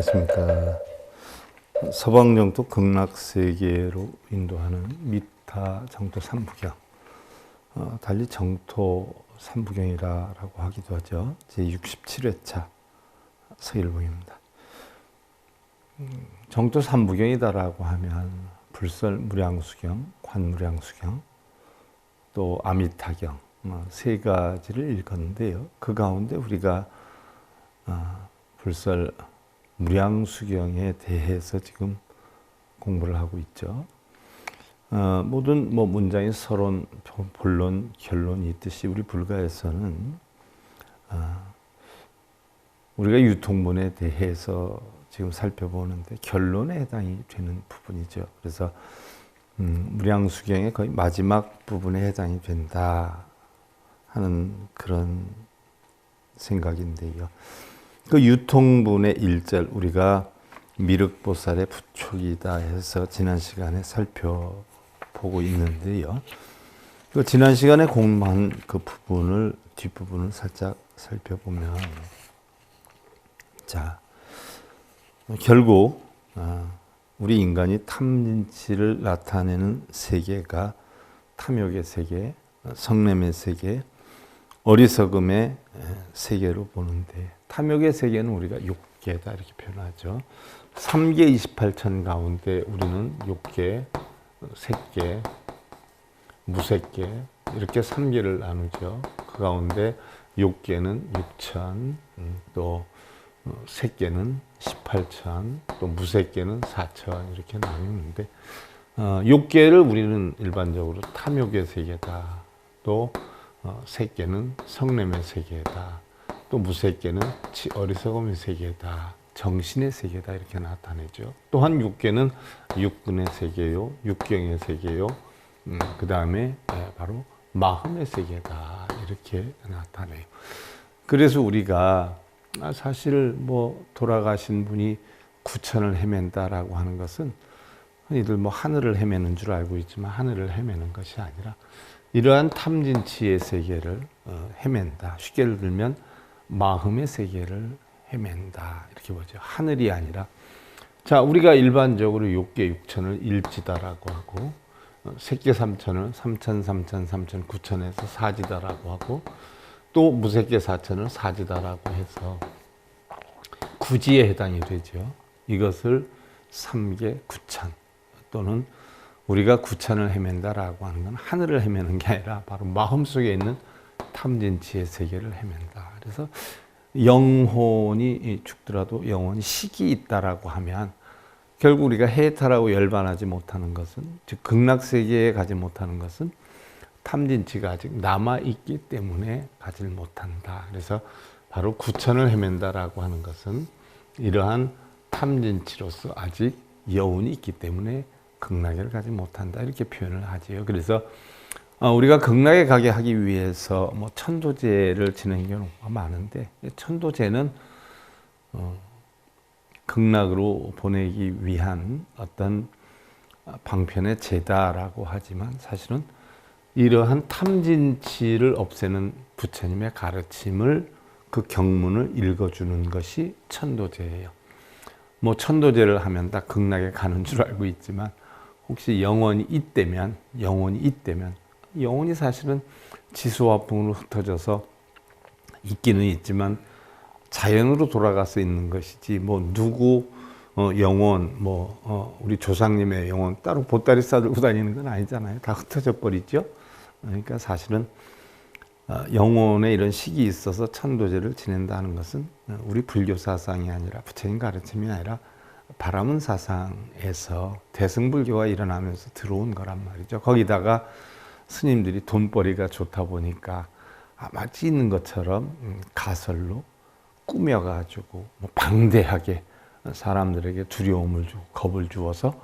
안녕하십니까. 서방정토 극락세계로 인도하는 미타 정토 삼부경, 달리 정토 삼부경이라고 하기도 하죠. 제67회차 서일봉입니다. 정토 삼부경이다라고 하면 불설 무량수경, 관무량수경, 또 아미타경 세 가지를 읽었는데요. 그 가운데 우리가 불설 무량수경에 대해서 지금 공부를 하고 있죠. 모든 문장이 서론, 본론, 결론이 있듯이 우리 불가에서는 우리가 유통문에 대해서 지금 살펴보는데 결론에 해당이 되는 부분이죠. 그래서 무량수경의 거의 마지막 부분에 해당이 된다 하는 그런 생각인데요. 그 유통분의 1절 우리가 미륵보살의 부촉이다 해서 지난 시간에 살펴보고 있는데요. 그 지난 시간에 공부한 그 부분을 뒷부분을 살짝 살펴보면, 자, 결국 우리 인간이 탐진치를 나타내는 세계가 탐욕의 세계, 성냄의 세계, 어리석음의 세계로 보는데, 탐욕의 세계는 우리가 욕계다 이렇게 표현하죠. 3계 28천 가운데 우리는 욕계, 색계, 무색계 이렇게 3계를 나누죠. 그 가운데 욕계는 6천, 또 색계는 18천, 또 무색계는 4천 이렇게 나누는데, 욕계를 우리는 일반적으로 탐욕의 세계다, 또 색계는 성냄의 세계다, 또 무색계는 어리석음의 세계다, 정신의 세계다 이렇게 나타내죠. 또한 육계는 육근의 세계요, 육경의 세계요, 그 다음에 바로 마음의 세계다 이렇게 나타내요. 그래서 우리가 사실 돌아가신 분이 구천을 헤맨다라고 하는 것은 흔히들 하늘을 헤매는 줄 알고 있지만 하늘을 헤매는 것이 아니라 이러한 탐진치의 세계를 헤맨다. 쉽게 들면 마음의 세계를 헤맨다 이렇게 보죠. 하늘이 아니라, 자, 우리가 일반적으로 욕계 육천을 일지다라고 하고, 색계 삼천을 삼천, 삼천, 삼천, 구천에서 사지다라고 하고, 또 무색계 사천을 사지다라고 해서 구지에 해당이 되죠. 이것을 삼계 구천, 또는 우리가 구천을 헤맨다라고 하는 건 하늘을 헤매는 게 아니라 바로 마음속에 있는 탐진치의 세계를 헤맨다. 그래서 영혼이 죽더라도 영혼이 식이 있다라고 하면 결국 우리가 해탈하고 열반하지 못하는 것은, 즉 극락세계에 가지 못하는 것은 탐진치가 아직 남아있기 때문에 가지 못한다. 그래서 바로 구천을 헤맨다라고 하는 것은 이러한 탐진치로서 아직 여운이 있기 때문에 극락을 가지 못한다 이렇게 표현을 하지요. 그래서 우리가 극락에 가게 하기 위해서 천도제를 지내는 경우가 많은데, 천도제는 극락으로 보내기 위한 어떤 방편의 제다라고 하지만 사실은 이러한 탐진치를 없애는 부처님의 가르침을, 그 경문을 읽어주는 것이 천도제예요. 천도제를 하면 다 극락에 가는 줄 알고 있지만 혹시 영혼이 있다면 영혼이 사실은 지수화풍으로 흩어져서 있기는 있지만 자연으로 돌아가서 있는 것이지 누구 영혼 우리 조상님의 영혼 따로 보따리 싸들고 다니는 건 아니잖아요. 다 흩어져 버리죠. 그러니까 사실은 영혼에 이런 식이 있어서 천도제를 지낸다는 것은 우리 불교 사상이 아니라 부처님 가르침이 아니라 바라문 사상에서 대승불교가 일어나면서 들어온 거란 말이죠. 거기다가 스님들이 돈벌이가 좋다 보니까 마치 있는 것처럼 가설로 꾸며가지고 방대하게 사람들에게 두려움을 주고 겁을 주어서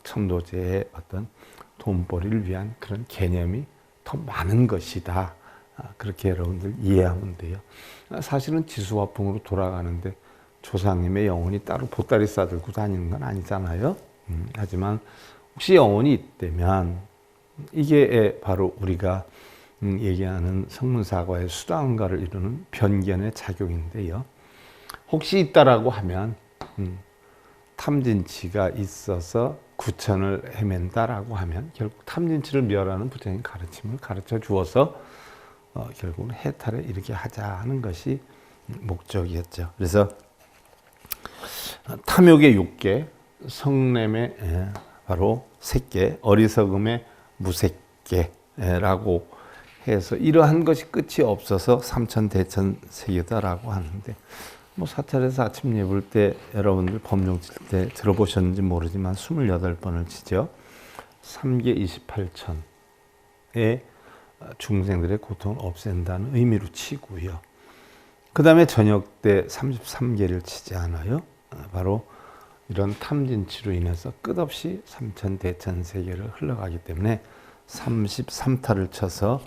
천도제의 어떤 돈벌이를 위한 그런 개념이 더 많은 것이다. 그렇게 여러분들 이해하면 돼요. 사실은 지수화풍으로 돌아가는데 조상님의 영혼이 따로 보따리 싸들고 다니는 건 아니잖아요. 하지만 혹시 영혼이 있다면 이게 바로 우리가 얘기하는 성문사과의 수다원가를 이루는 변견의 작용인데요. 혹시 있다라고 하면 탐진치가 있어서 구천을 헤맨다라고 하면 결국 탐진치를 멸하는 부처님 가르침을 가르쳐 주어서 결국은 해탈에 이르게 하자 하는 것이 목적이었죠. 그래서 탐욕의 6개, 성냄의 바로 3개, 어리석음의 무색개라고 해서 이러한 것이 끝이 없어서 삼천대천세계다라고 하는데 뭐 사찰에서 아침 예불 때 여러분들 법용 칠 때 들어보셨는지 모르지만 28번을 치죠. 3계 28천의 중생들의 고통을 없앤다는 의미로 치고요. 그 다음에 저녁 때 33개를 치지 않아요. 바로 이런 탐진치로 인해서 끝없이 삼천대천세계를 흘러가기 때문에 33타를 쳐서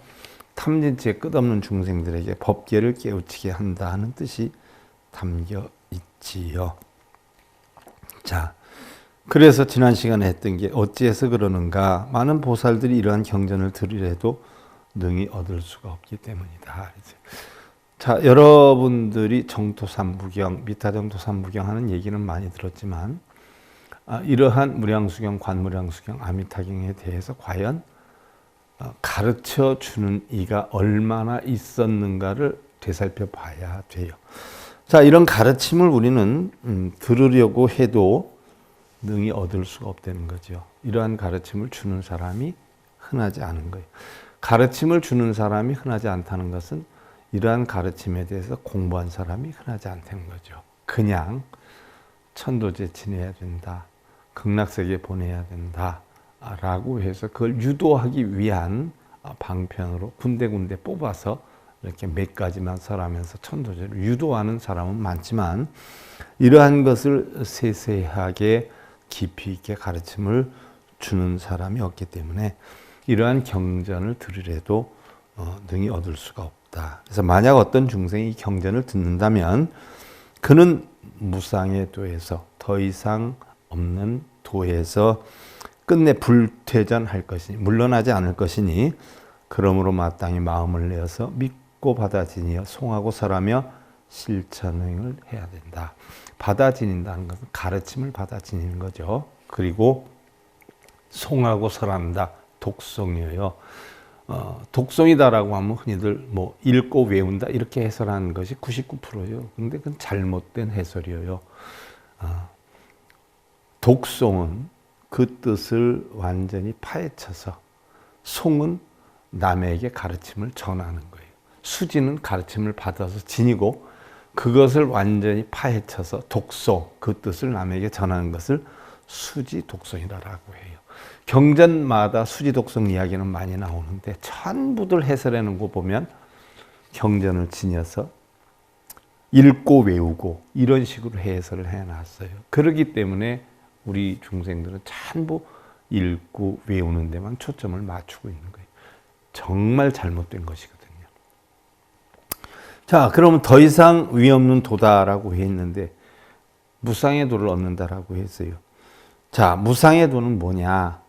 탐진치의 끝없는 중생들에게 법계를 깨우치게 한다 하는 뜻이 담겨 있지요. 자, 그래서 지난 시간에 했던 게 어찌해서 그러는가? 많은 보살들이 이러한 경전을 들으려도 능히 얻을 수가 없기 때문이다. 자, 여러분들이 정토삼부경, 미타정토삼부경 하는 얘기는 많이 들었지만 이러한 무량수경, 관무량수경, 아미타경에 대해서 과연 가르쳐 주는 이가 얼마나 있었는가를 되살펴 봐야 돼요. 자, 이런 가르침을 우리는 들으려고 해도 능히 얻을 수가 없다는 거죠. 이러한 가르침을 주는 사람이 흔하지 않은 거예요. 가르침을 주는 사람이 흔하지 않다는 것은 이러한 가르침에 대해서 공부한 사람이 흔하지 않다는 거죠. 그냥 천도제 지내야 된다, 극락세계 보내야 된다 라고 해서 그걸 유도하기 위한 방편으로 군데군데 뽑아서 이렇게 몇 가지만 설하면서 천도제를 유도하는 사람은 많지만 이러한 것을 세세하게 깊이 있게 가르침을 주는 사람이 없기 때문에 이러한 경전을 들으려도 능히 얻을 수가 없다. 그래서 만약 어떤 중생이 경전을 듣는다면 그는 무상의 도에서 더 이상 없는 도에서 끝내 불퇴전할 것이니 물러나지 않을 것이니 그러므로 마땅히 마음을 내어서 믿고 받아지니여 송하고 설하며 실천행을 해야 된다. 받아지닌다는 것은 가르침을 받아지는 거죠. 그리고 송하고 설한다. 독송이에요. 독송이다라고 하면 흔히들 뭐 읽고 외운다 이렇게 해설하는 것이 99%예요. 근데 그건 잘못된 해설이에요. 독송은 그 뜻을 완전히 파헤쳐서, 송은 남에게 가르침을 전하는 거예요. 수지는 가르침을 받아서 지니고 그것을 완전히 파헤쳐서 독송, 그 뜻을 남에게 전하는 것을 수지 독송이라고 해요. 경전마다 수지 독송 이야기는 많이 나오는데 전부들 해설해 놓은 거 보면 경전을 지녀서 읽고 외우고 이런 식으로 해설을 해놨어요. 그렇기 때문에 우리 중생들은 전부 읽고 외우는 데만 초점을 맞추고 있는 거예요. 정말 잘못된 것이거든요. 자, 그러면 더 이상 위 없는 도다라고 했는데 무상의 도를 얻는다라고 했어요. 자, 무상의 도는 뭐냐?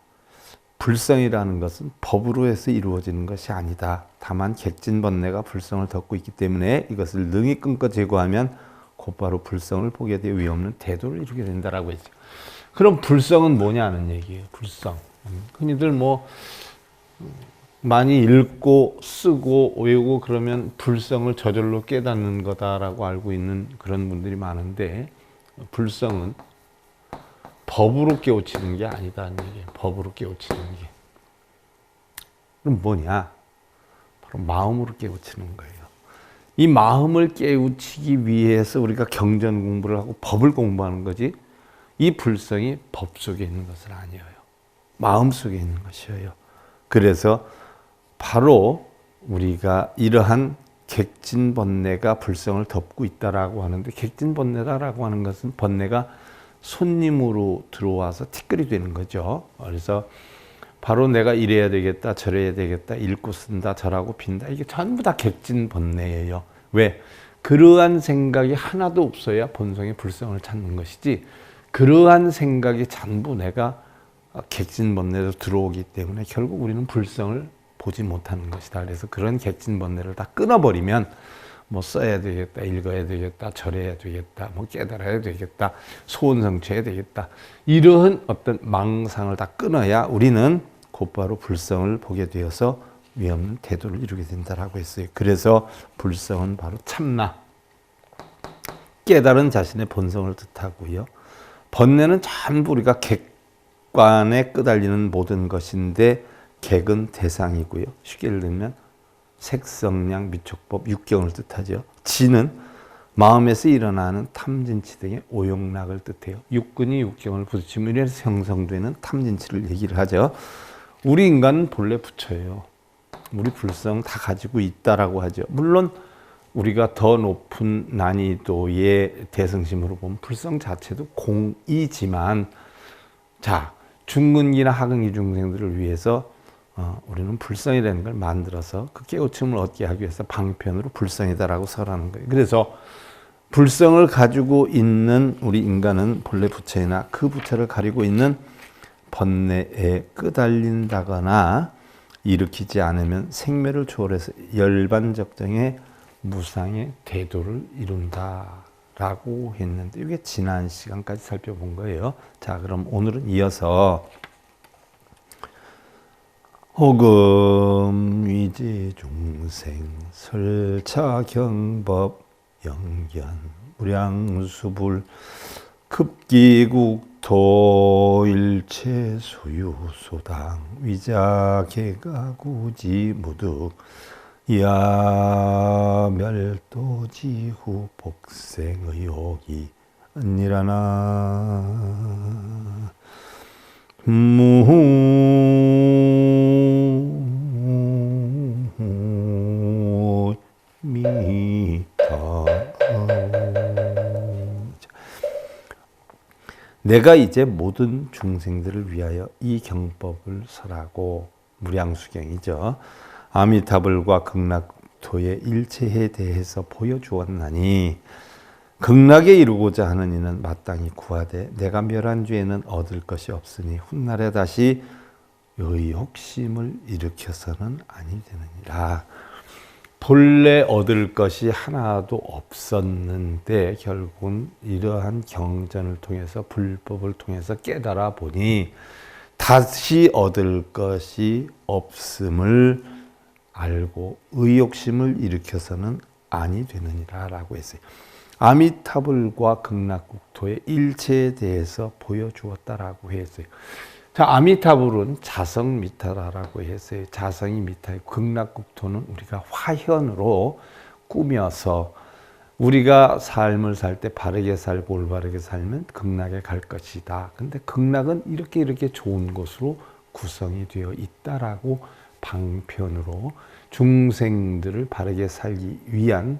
불성이라는 것은 법으로 해서 이루어지는 것이 아니다. 다만 객진번뇌가 불성을 덮고 있기 때문에 이것을 능히 끊고 제거하면 곧바로 불성을 보게 되어 위 없는 대도를 이루게 된다라고 했죠. 그럼 불성은 뭐냐는 얘기예요. 불성. 흔히들 뭐 많이 읽고 쓰고 외우고 그러면 불성을 저절로 깨닫는 거다라고 알고 있는 그런 분들이 많은데 불성은 법으로 깨우치는 게 아니다는 얘기예요. 법으로 깨우치는 게. 그럼 뭐냐? 바로 마음으로 깨우치는 거예요. 이 마음을 깨우치기 위해서 우리가 경전 공부를 하고 법을 공부하는 거지 이 불성이 법 속에 있는 것은 아니에요. 마음 속에 있는 것이에요. 그래서 바로 우리가 이러한 객진번뇌가 불성을 덮고 있다라고 하는데 객진번뇌다라고 하는 것은 번뇌가 손님으로 들어와서 티끌이 되는 거죠. 그래서 바로 내가 이래야 되겠다, 저래야 되겠다, 읽고 쓴다, 절하고 빈다. 이게 전부 다 객진번뇌예요. 왜? 그러한 생각이 하나도 없어야 본성의 불성을 찾는 것이지 그러한 생각이 전부 내가 객진번뇌로 들어오기 때문에 결국 우리는 불성을 보지 못하는 것이다. 그래서 그런 객진번뇌를 다 끊어버리면 뭐 써야 되겠다, 읽어야 되겠다, 절해야 되겠다, 뭐 깨달아야 되겠다, 소원 성취해야 되겠다. 이러한 어떤 망상을 다 끊어야 우리는 곧바로 불성을 보게 되어서 위없는 태도를 이루게 된다라고 했어요. 그래서 불성은 바로 참나, 깨달은 자신의 본성을 뜻하고요. 번뇌는 전부 우리가 객관에 끄달리는 모든 것인데 객은 대상이고요. 쉽게 예를 들면 색성량, 미촉법, 육경을 뜻하죠. 지는 마음에서 일어나는 탐진치 등의 오욕락을 뜻해요. 육근이 육경을 부딪히면 이래서 형성되는 탐진치를 얘기를 하죠. 우리 인간은 본래 부처예요. 우리 불성 다 가지고 있다라고 하죠. 물론 우리가 더 높은 난이도의 대승심으로 보면 불성 자체도 공이지만, 자, 중근기나 하근기 중생들을 위해서 우리는 불성이라는 걸 만들어서 그 깨우침을 얻게 하기 위해서 방편으로 불성이다라고 설하는 거예요. 그래서 불성을 가지고 있는 우리 인간은 본래 부처이나 그 부처를 가리고 있는 번뇌에 끄달린다거나 일으키지 않으면 생멸을 초월해서 열반적정의 무상의 대도를 이룬다라고 했는데, 이게 지난 시간까지 살펴본 거예요. 자, 그럼 오늘은 이어서 호금 위지 중생 설차 경법 영견 무량수불 급기국토 일체 소유소당 위자개가구지 무득 야멸도지후 복생의혹이 아니라나 내가 이제 모든 중생들을 위하여 이 경법을 설하고, 무량수경이죠. 아미타불과 극락토의 일체에 대해서 보여주었나니 극락에 이루고자 하는 이는 마땅히 구하되 내가 멸한 죄에는 얻을 것이 없으니 훗날에 다시 의혹심을 일으켜서는 아니 되느니라. 본래 얻을 것이 하나도 없었는데 결국은 이러한 경전을 통해서 불법을 통해서 깨달아 보니 다시 얻을 것이 없음을 알고 의욕심을 일으켜서는 아니 되느니라 라고 했어요. 아미타불과 극락국토의 일체에 대해서 보여주었다라고 했어요. 자, 아미타불은 자성 미타라라고 했어요. 자성이 미타이고 극락국토는 우리가 화현으로 꾸며서 우리가 삶을 살 때 바르게 살고 올바르게 살면 극락에 갈 것이다. 근데 극락은 이렇게 좋은 곳으로 구성이 되어 있다라고 방편으로 중생들을 바르게 살기 위한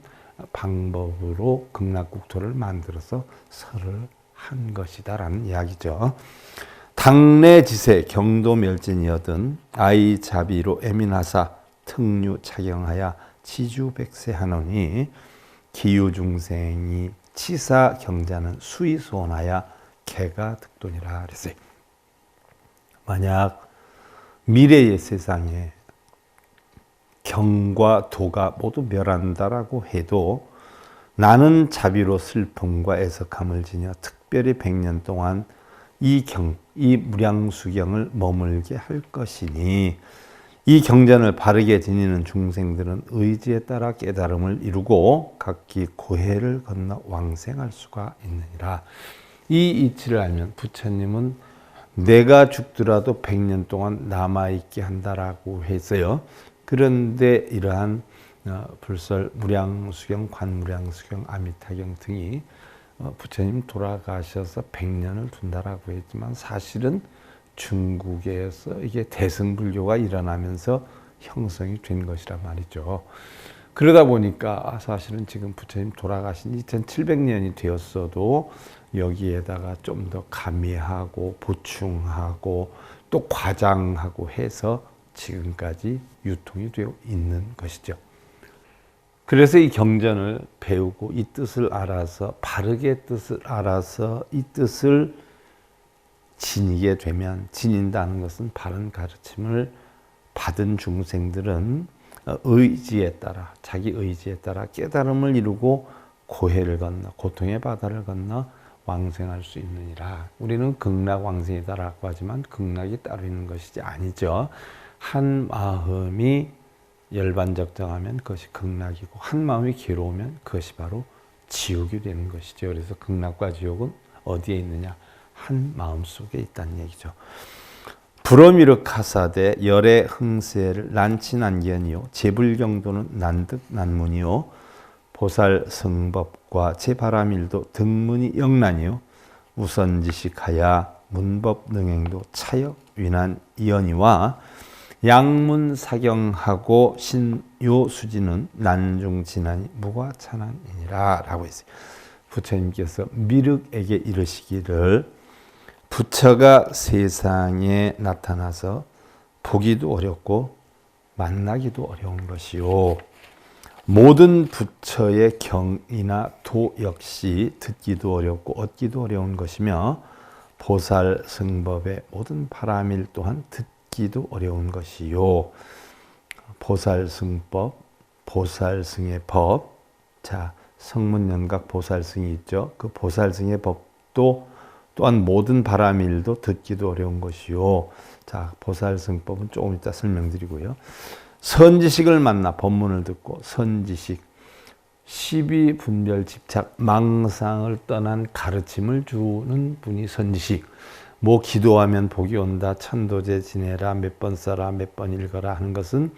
방법으로 극락국토를 만들어서 설을 한 것이다라는 이야기죠. 당내지세 경도멸진이여든 아이자비로 애민하사 특류 착용하여 지주백세하노니 기유중생이 치사경자는 수의소원하여 개가 득돈이라 그랬어요. 만약 미래의 세상에 경과 도가 모두 멸한다라고 해도 나는 자비로 슬픔과 애석함을 지녀 특별히 100년 동안 이 무량수경을 머물게 할 것이니 이 경전을 바르게 지니는 중생들은 의지에 따라 깨달음을 이루고 각기 고해를 건너 왕생할 수가 있느니라. 이 이치를 알면 부처님은 내가 죽더라도 100년 동안 남아있게 한다라고 했어요. 그런데 이러한 불설, 무량수경, 관무량수경, 아미타경 등이 부처님 돌아가셔서 100년을 둔다라고 했지만 사실은 중국에서 이게 대승불교가 일어나면서 형성이 된 것이란 말이죠. 그러다 보니까 사실은 지금 부처님 돌아가신 2700년이 되었어도 여기에다가 좀 더 가미하고 보충하고 또 과장하고 해서 지금까지 유통이 되어 있는 것이죠. 그래서 이 경전을 배우고 이 뜻을 알아서 바르게 뜻을 알아서 이 뜻을 지니게 되면, 지닌다는 것은 바른 가르침을 받은 중생들은 의지에 따라, 자기 의지에 따라 깨달음을 이루고 고해를 건너, 고통의 바다를 건너 왕생할 수 있느니라. 우리는 극락왕생이다라고 하지만 극락이 따로 있는 것이지 아니죠. 한 마음이 열반적정하면 그것이 극락이고 한 마음이 괴로우면 그것이 바로 지옥이 되는 것이죠. 그래서 극락과 지옥은 어디에 있느냐? 한 마음 속에 있다는 얘기죠. 불어미륵하사대 열의 흥세를 난치난견이요 제불경도는 난득난문이요 보살성법과 제바라밀도 등문이 영란이요 우선지식하야 문법능행도 차역 위난이언이와 양문사경하고 신요수지는 난중진난이 무과찬한이니라 라고 했어요. 부처님께서 미륵에게 이르시기를 부처가 세상에 나타나서 보기도 어렵고 만나기도 어려운 것이요. 모든 부처의 경이나 도 역시 듣기도 어렵고 얻기도 어려운 것이며 보살 승법의 모든 바라밀 또한 듣기도 어려운 것이요. 보살 승법, 보살승의 법. 자, 성문연각 보살승이 있죠. 그 보살승의 법도 또한 모든 바라밀도 듣기도 어려운 것이요. 자, 보살승법은 조금 이따 설명드리고요. 선지식을 만나 법문을 듣고 선지식, 시비분별집착, 망상을 떠난 가르침을 주는 분이 선지식. 뭐 기도하면 복이 온다, 천도제 지내라, 몇 번 써라, 몇 번 읽어라 하는 것은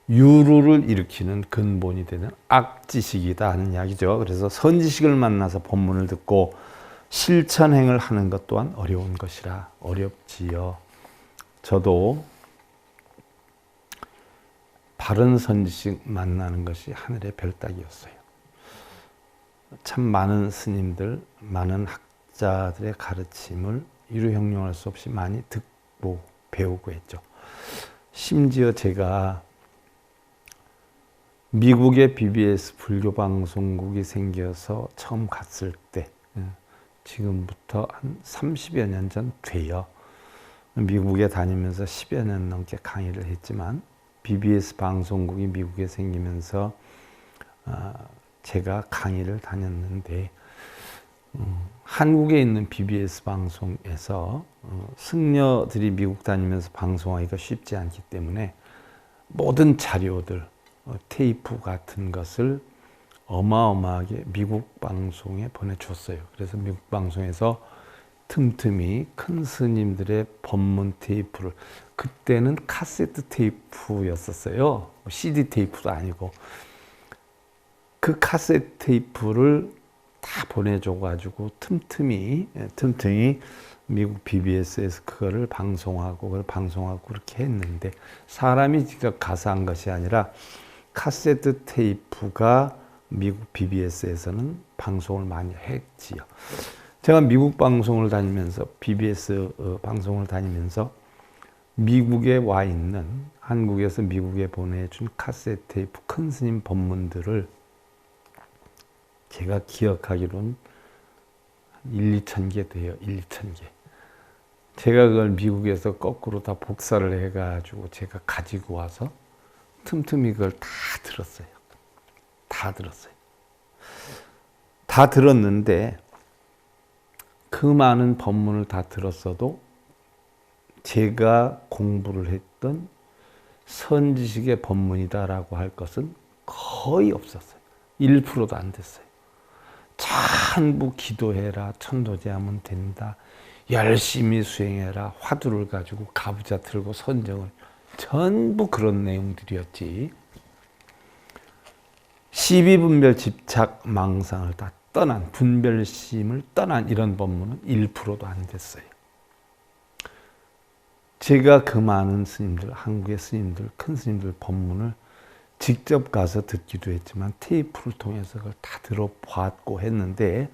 유루를 일으키는 근본이 되는 악지식이다 하는 이야기죠. 그래서 선지식을 만나서 법문을 듣고 실천행을 하는 것 또한 어려운 것이라 어렵지요. 저도 바른 선지식 만나는 것이 하늘의 별따기였어요. 참 많은 스님들, 많은 학자들의 가르침을 이루형용할 수 없이 많이 듣고 배우고 했죠. 심지어 제가 미국의 BBS 불교방송국이 생겨서 처음 갔을 때, 지금부터 한 30여 년 전 돼요. 미국에 다니면서 10여 년 넘게 강의를 했지만 BBS 방송국이 미국에 생기면서 제가 강의를 다녔는데 한국에 있는 BBS 방송에서 승려들이 미국 다니면서 방송하기가 쉽지 않기 때문에 모든 자료들, 테이프 같은 것을 어마어마하게 미국 방송에 보내줬어요. 그래서 미국 방송에서 틈틈이 큰 스님들의 법문 테이프를, 그때는 카세트 테이프였었어요. CD 테이프도 아니고. 그 카세트 테이프를 다 보내줘가지고 틈틈이 미국 BBS에서 그거를 방송하고 그렇게 했는데, 사람이 직접 가서 한 것이 아니라 카세트 테이프가 미국 BBS에서는 방송을 많이 했지요. 제가 미국 방송을 다니면서, BBS 방송을 다니면서 미국에 와 있는, 한국에서 미국에 보내준 카세트 테이프 큰 스님 법문들을 제가 기억하기로는 2천 개 돼요. 2천 개. 제가 그걸 미국에서 거꾸로 다 복사를 해가지고 제가 가지고 와서 틈틈이 그걸 다 들었어요. 다 들었는데 그 많은 법문을 다 들었어도 제가 공부를 했던 선지식의 법문이다라고 할 것은 거의 없었어요. 1%도 안 됐어요. 전부 기도해라, 천도제하면 된다, 열심히 수행해라, 화두를 가지고 가부좌 틀고 선정을, 전부 그런 내용들이었지. 시비분별 집착 망상을 다 떠난, 분별심을 떠난 이런 법문은 1%도 안 됐어요. 제가 그 많은 스님들, 한국의 스님들, 큰 스님들 법문을 직접 가서 듣기도 했지만 테이프를 통해서 그걸 다 들어봤고 했는데,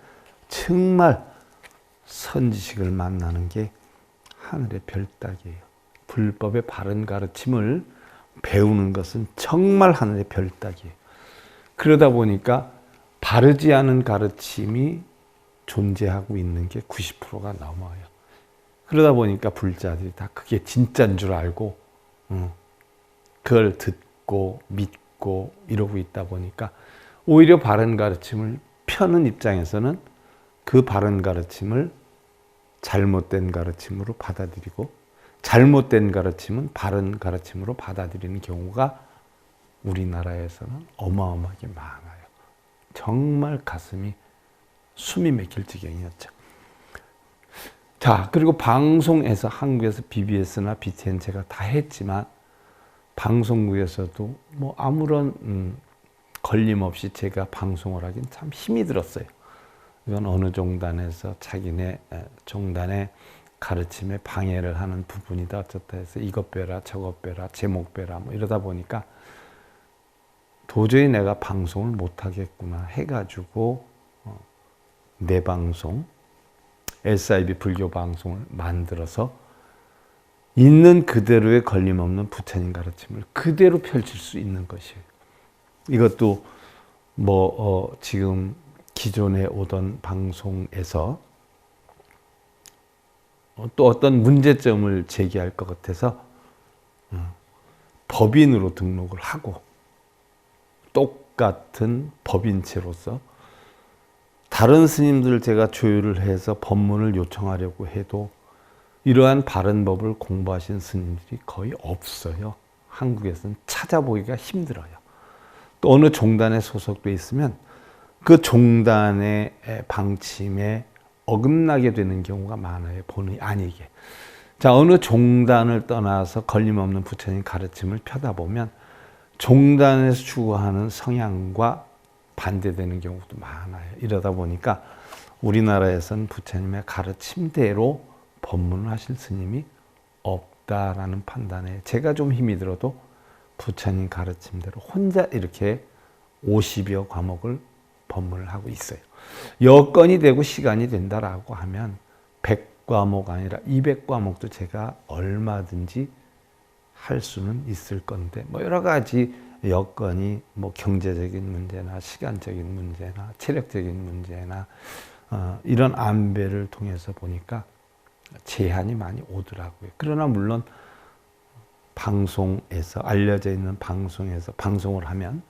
정말 선지식을 만나는 게 하늘의 별따기예요. 불법의 바른 가르침을 배우는 것은 정말 하늘의 별따기예요. 그러다 보니까 바르지 않은 가르침이 존재하고 있는 게 90%가 넘어요. 그러다 보니까 불자들이 다 그게 진짜인 줄 알고 그걸 듣고 듣고 믿고 이러고 있다 보니까 오히려 바른 가르침을 펴는 입장에서는 그 바른 가르침을 잘못된 가르침으로 받아들이고 잘못된 가르침은 바른 가르침으로 받아들이는 경우가 우리나라에서는 어마어마하게 많아요. 정말 가슴이 숨이 막힐 지경이었죠. 자, 그리고 방송에서 한국에서 BBS나 BTN 제가 다 했지만 방송국에서도 뭐 아무런 걸림없이 제가 방송을 하긴 참 힘이 들었어요. 이건 어느 종단에서 자기네 종단의 가르침에 방해를 하는 부분이다 어쩌다 해서 이것 빼라 저것 빼라 제목 빼라 뭐 이러다 보니까 도저히 내가 방송을 못하겠구나 해가지고 내 방송 SIB 불교 방송을 만들어서 있는 그대로의 걸림없는 부처님 가르침을 그대로 펼칠 수 있는 것이에요. 이것도 지금 기존에 오던 방송에서 또 어떤 문제점을 제기할 것 같아서 법인으로 등록을 하고 똑같은 법인체로서 다른 스님들 제가 조율을 해서 법문을 요청하려고 해도 이러한 바른 법을 공부하신 스님들이 거의 없어요. 한국에서는 찾아보기가 힘들어요. 또 어느 종단에 소속돼 있으면 그 종단의 방침에 어긋나게 되는 경우가 많아요. 본의 아니게. 자, 어느 종단을 떠나서 걸림없는 부처님 가르침을 펴다 보면 종단에서 추구하는 성향과 반대되는 경우도 많아요. 이러다 보니까 우리나라에서는 부처님의 가르침대로 법문을 하실 스님이 없다라는 판단에 제가 좀 힘이 들어도 부처님 가르침대로 혼자 이렇게 50여 과목을 법문을 하고 있어요. 여건이 되고 시간이 된다라고 하면 100과목 아니라 200과목도 제가 얼마든지 할 수는 있을 건데 여러 가지 여건이 경제적인 문제나 시간적인 문제나 체력적인 문제나 이런 안배를 통해서 보니까 제한이 많이 오더라고요. 그러나 물론 방송에서 알려져 있는 방송에서 방송을 하면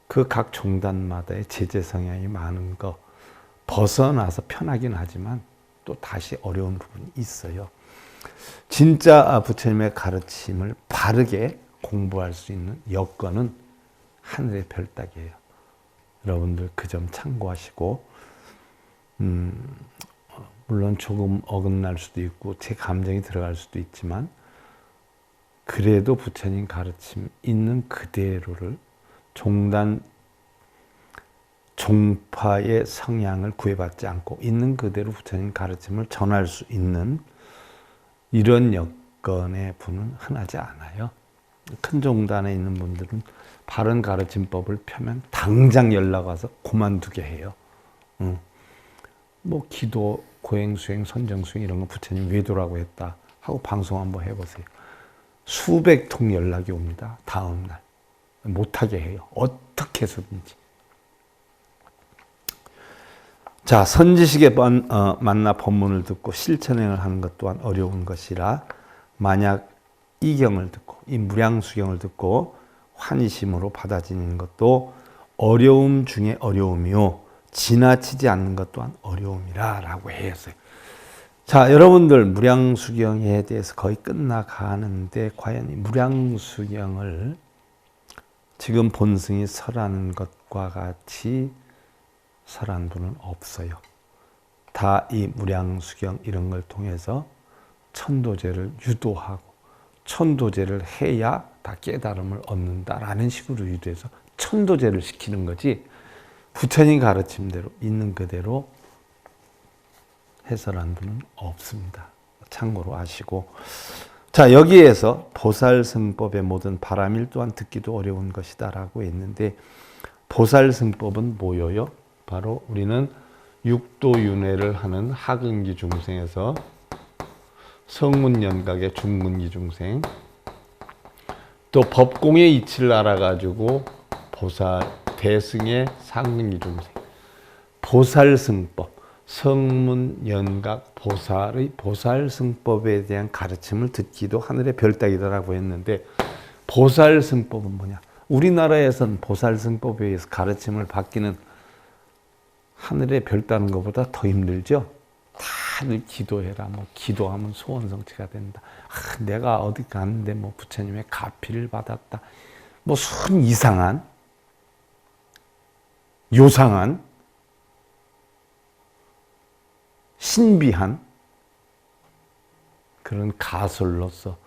그 각 종단마다의 제재 성향이 많은 거 벗어나서 편하긴 하지만 또 다시 어려운 부분이 있어요. 진짜 부처님의 가르침을 바르게 공부할 수 있는 여건은 하늘의 별 따기예요. 여러분들 그 점 참고하시고 물론 조금 어긋날 수도 있고 제 감정이 들어갈 수도 있지만 그래도 부처님 가르침 있는 그대로를 종파의 성향을 구애받지 않고 있는 그대로 부처님 가르침을 전할 수 있는 이런 여건의 분은 흔하지 않아요. 큰 종단에 있는 분들은 바른 가르침법을 펴면 당장 연락 와서 그만두게 해요. 기도, 고행수행, 선정수행 이런 거 부처님 외도라고 했다 하고 방송 한번 해보세요. 수백 통 연락이 옵니다. 다음날. 못하게 해요. 어떻게 해서든지. 자, 선지식에 만나 법문을 듣고 실천행을 하는 것 또한 어려운 것이라 만약 이 경을 듣고 이 무량수경을 듣고 환희심으로 받아들이는 것도 어려움 중에 어려움이요 지나치지 않는 것 또한 어려움이라 라고 했어요. 자, 여러분들 무량수경에 대해서 거의 끝나가는데 과연 이 무량수경을 지금 본승이 설하는 것과 같이 설한 분은 없어요. 다 이 무량수경 이런 걸 통해서 천도제를 유도하고 천도제를 해야 다 깨달음을 얻는다라는 식으로 유도해서 천도제를 시키는 거지 부처님 가르침대로 있는 그대로 해설한 분은 없습니다. 참고로 아시고 자, 여기에서 보살승법의 모든 바람일 또한 듣기도 어려운 것이다 라고 했는데 보살승법은 뭐예요? 바로 우리는 육도윤회를 하는 하근기 중생에서 성문연각의 중문기 중생 또 법공의 이치를 알아가지고 보살 대승의 상근기 중생 보살승법 성문연각 보살의 보살승법에 대한 가르침을 듣기도 하늘의 별따기다라고 했는데 보살승법은 뭐냐? 우리나라에선 보살승법에 의해서 가르침을 받기는 하늘의 별 따는 것보다 더 힘들죠? 다들 기도해라. 뭐 기도하면 소원 성취가 된다. 내가 어디 갔는데 뭐 부처님의 가피를 받았다. 무슨 이상한, 요상한, 신비한 그런 가설로서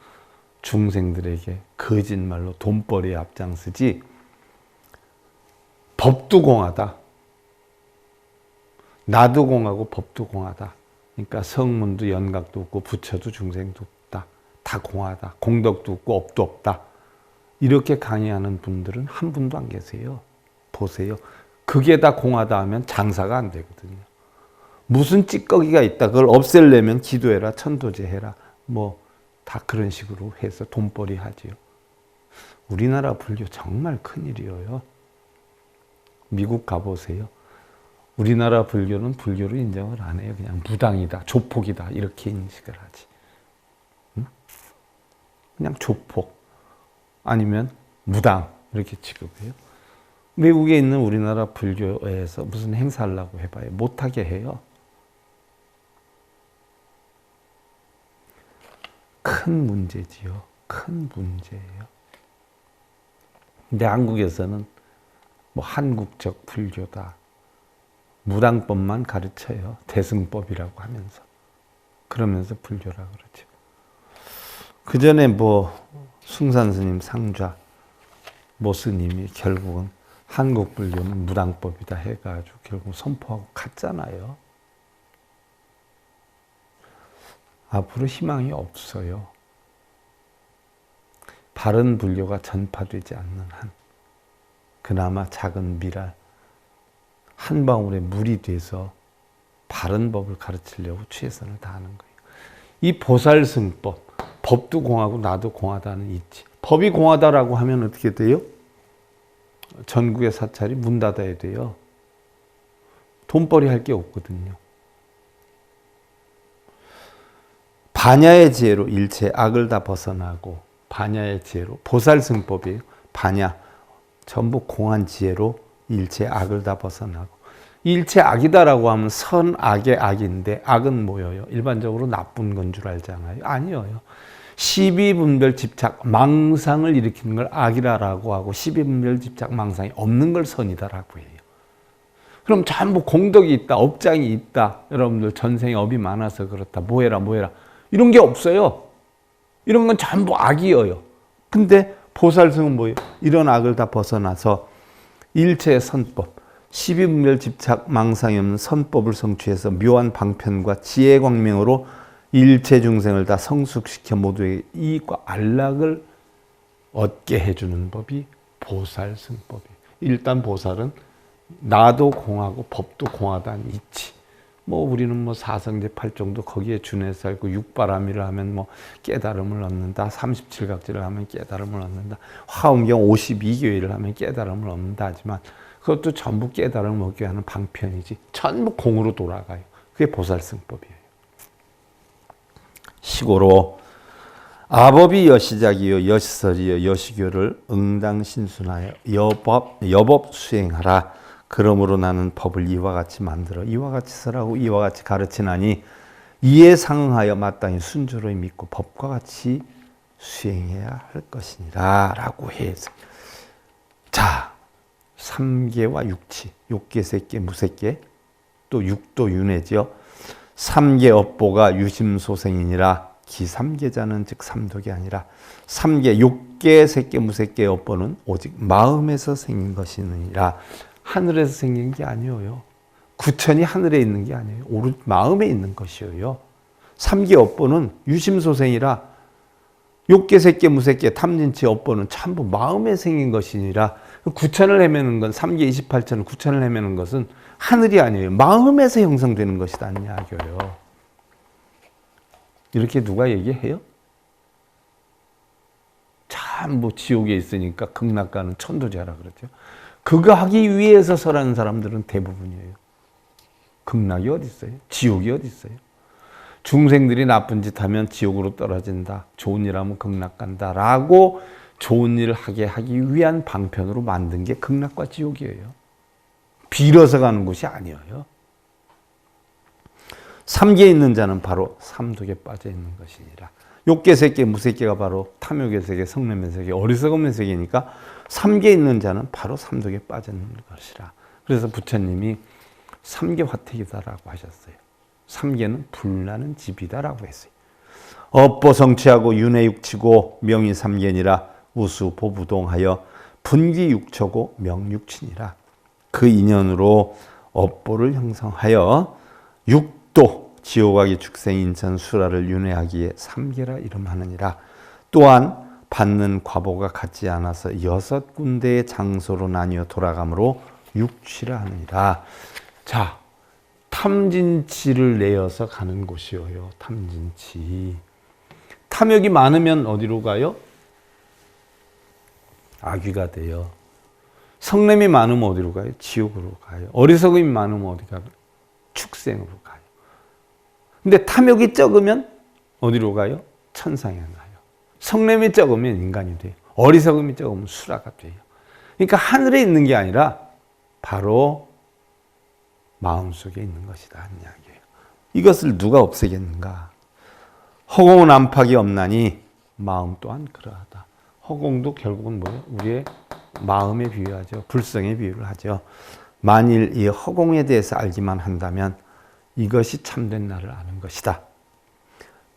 중생들에게 거짓말로 돈벌이에 앞장서지, 법도 공하다. 나도 공하고 법도 공하다. 그러니까 성문도 연각도 없고 부처도 중생도 없다. 다 공하다. 공덕도 없고 업도 없다. 이렇게 강의하는 분들은 한 분도 안 계세요. 보세요. 그게 다 공하다 하면 장사가 안 되거든요. 무슨 찌꺼기가 있다. 그걸 없애려면 기도해라, 천도제 해라. 뭐 다 그런 식으로 해서 돈벌이 하지요. 우리나라 불교 정말 큰일이에요. 미국 가보세요. 우리나라 불교는 불교로 인정을 안 해요. 그냥 무당이다, 조폭이다 이렇게 인식을 하지. 응? 그냥 조폭 아니면 무당 이렇게 취급해요. 외국에 있는 우리나라 불교에서 무슨 행사하려고 해봐요. 못하게 해요. 큰 문제지요. 큰 문제예요. 근데 한국에서는 뭐 한국적 불교다. 무당법만 가르쳐요. 대승법이라고 하면서. 그러면서 불교라 그러죠. 그 전에 뭐 숭산스님 상좌 모스님이 결국은 한국 불교는 무당법이다 해가지고 결국 선포하고 갔잖아요. 앞으로 희망이 없어요. 바른 불교가 전파되지 않는 한 그나마 작은 미랄 한 방울의 물이 돼서 바른 법을 가르치려고 최선을 다하는 거예요. 이 보살승법, 법도 공하고 나도 공하다는 이치. 법이 공하다라고 하면 어떻게 돼요? 전국의 사찰이 문 닫아야 돼요. 돈벌이 할 게 없거든요. 반야의 지혜로 일체 악을 다 벗어나고, 반야의 지혜로, 보살승법이에요. 반야, 전부 공한 지혜로 일체 악을 다 벗어나고. 일체 악이다라고 하면 선악의 악인데, 악은 뭐예요? 일반적으로 나쁜 건 줄 알잖아요. 아니에요. 시비분별 집착, 망상을 일으키는 걸 악이라고 하고, 시비분별 집착, 망상이 없는 걸 선이다라고 해요. 그럼 전부 공덕이 있다, 업장이 있다. 여러분들 전생에 업이 많아서 그렇다. 뭐해라. 이런 게 없어요. 이런 건 전부 악이에요. 근데 보살승은 뭐예요? 이런 악을 다 벗어나서 일체의 선법, 시비분별 집착, 망상이 없는 선법을 성취해서 묘한 방편과 지혜 광명으로 일체 중생을 다 성숙시켜 모두에게 이익과 안락을 얻게 해주는 법이 보살승법이에요. 일단 보살은 나도 공하고 법도 공하다는 이치. 뭐 우리는 뭐 사성제 8종도 거기에 준해서 살고 육바라밀을 하면 뭐 깨달음을 얻는다. 37각지를 하면 깨달음을 얻는다. 화엄경 52교회를 하면 깨달음을 얻는다 하지만 그것도 전부 깨달음을 얻게 하는 방편이지. 전부 공으로 돌아가요. 그게 보살승법이에요. 시고로 아법이 여시작이요 여시설이요 여시교를 응당신순하여 여법 수행하라. 그러므로 나는 법을 이와 같이 만들어 이와 같이 설하고 이와 같이 가르치나니 이에 상응하여 마땅히 순조로이 믿고 법과 같이 수행해야 할 것이니라 라고 해서, 자, 삼계와 육치, 욕계, 색계, 무색계, 또 육도 윤회죠. 삼계 업보가 유심소생이니라. 기삼계자는 즉 삼독이 아니라 삼계, 욕계, 색계, 무색계 업보는 오직 마음에서 생긴 것이니라. 하늘에서 생긴 게 아니에요. 구천이 하늘에 있는 게 아니에요. 오롯 마음에 있는 것이에요. 삼계 업보는 유심소생이라. 욕계, 색계, 무색계, 탐진치 업보는 전부 마음에 생긴 것이니라. 구천을 헤매는 건, 삼계 28천을 구천을 헤매는 것은 하늘이 아니에요. 마음에서 형성되는 것이다 이야기예요. 이렇게 누가 얘기해요? 전부 지옥에 있으니까 극락가는 천도제하라 그러죠. 그거 하기 위해서 설하는 사람들은 대부분이에요. 극락이 어디 있어요? 지옥이 어디 있어요? 중생들이 나쁜 짓 하면 지옥으로 떨어진다. 좋은 일 하면 극락 간다. 라고 좋은 일을 하기 위한 방편으로 만든 게 극락과 지옥이에요. 빌어서 가는 곳이 아니에요. 삼계에 있는 자는 바로 삼독에 빠져 있는 것이니라. 욕계 세계, 무세계가 바로 탐욕의 세계, 성냄의 세계, 어리석음의 세계니까 삼계에 있는 자는 바로 삼독에 빠져 있는 것이라. 그래서 부처님이 삼계 화택이다라고 하셨어요. 삼계는 불나는 집이다라고 했어요. 업보 성취하고 윤회 육치고 명이 삼계니라. 우수 보부동하여 분기 육처고 명육친이라. 그 인연으로 업보를 형성하여 육도 지옥악의 축생 인천 수라를 윤회하기에 삼계라 이름하느니라. 또한 받는 과보가 같지 않아서 6군데의 장소로 나뉘어 돌아가므로 육취라 하느니라. 자, 탐진치를 내어서 가는 곳이에요. 탐진치. 탐욕이 많으면 어디로 가요? 악귀가 돼요. 성냄이 많으면 어디로 가요? 지옥으로 가요. 어리석음이 많으면 어디 가요? 축생으로 가요. 근데 탐욕이 적으면 어디로 가요? 천상에 가요. 성냄이 적으면 인간이 돼요. 어리석음이 적으면 수라가 돼요. 그러니까 하늘에 있는 게 아니라 바로 마음속에 있는 것이다 하는 이야기예요. 이것을 누가 없애겠는가? 허공은 안팎이 없나니 마음 또한 그러하다. 허공도 결국은 뭐예요? 우리의 마음에 비유하죠. 불성에 비유를 하죠. 만일 이 허공에 대해서 알기만 한다면 이것이 참된 나를 아는 것이다.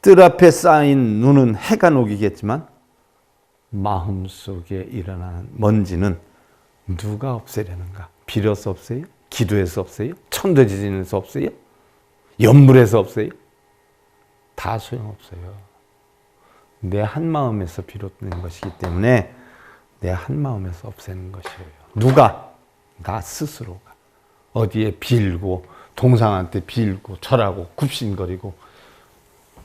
뜰 앞에 쌓인 눈은 해가 녹이겠지만 마음속에 일어나는 먼지는 누가 없애려는가? 빌어서 없애요? 기도해서 없애요? 천도지진에서 없애요? 연물에서 없애요? 다 소용없어요. 내 한마음에서 비롯된 것이기 때문에 내 한마음에서 없애는 것이에요. 누가? 나 스스로가. 어디에 빌고 동상한테 빌고 절하고 굽신거리고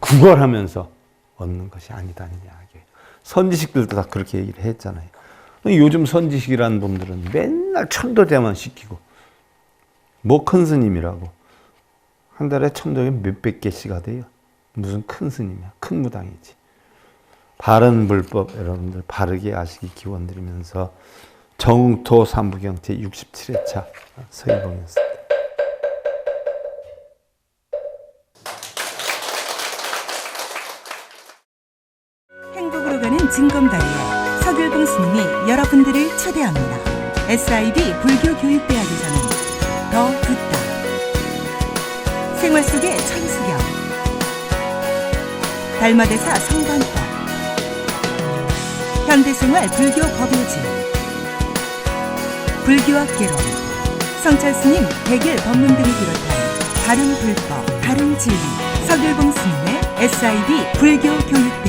구걸하면서 얻는 것이 아니다는 이야기예요. 선지식들도 다 그렇게 얘기를 했잖아요. 요즘 선지식이라는 분들은 맨날 천도제만 시키고 뭐 큰 스님이라고 한 달에 천도에 몇백 개씩 하대요. 무슨 큰 스님이야. 큰 무당이지. 바른 불법 여러분들 바르게 아시기 기원드리면서 정토 삼부경 제67회차 서희봉이었습니다. 행복으로 가는 징검다리에 서길봉 스님이 여러분들을 초대합니다. SIB 불교교육대학에서는 더 듣다, 생활 속의 천수경, 달마대사 성관법, 현대생활 불교 법요지, 불교학개론, 성찰스님 백일 법문 등을 비롯한 다른 불법, 다른 진리, 서길봉 스님의 SIB 불교교육대학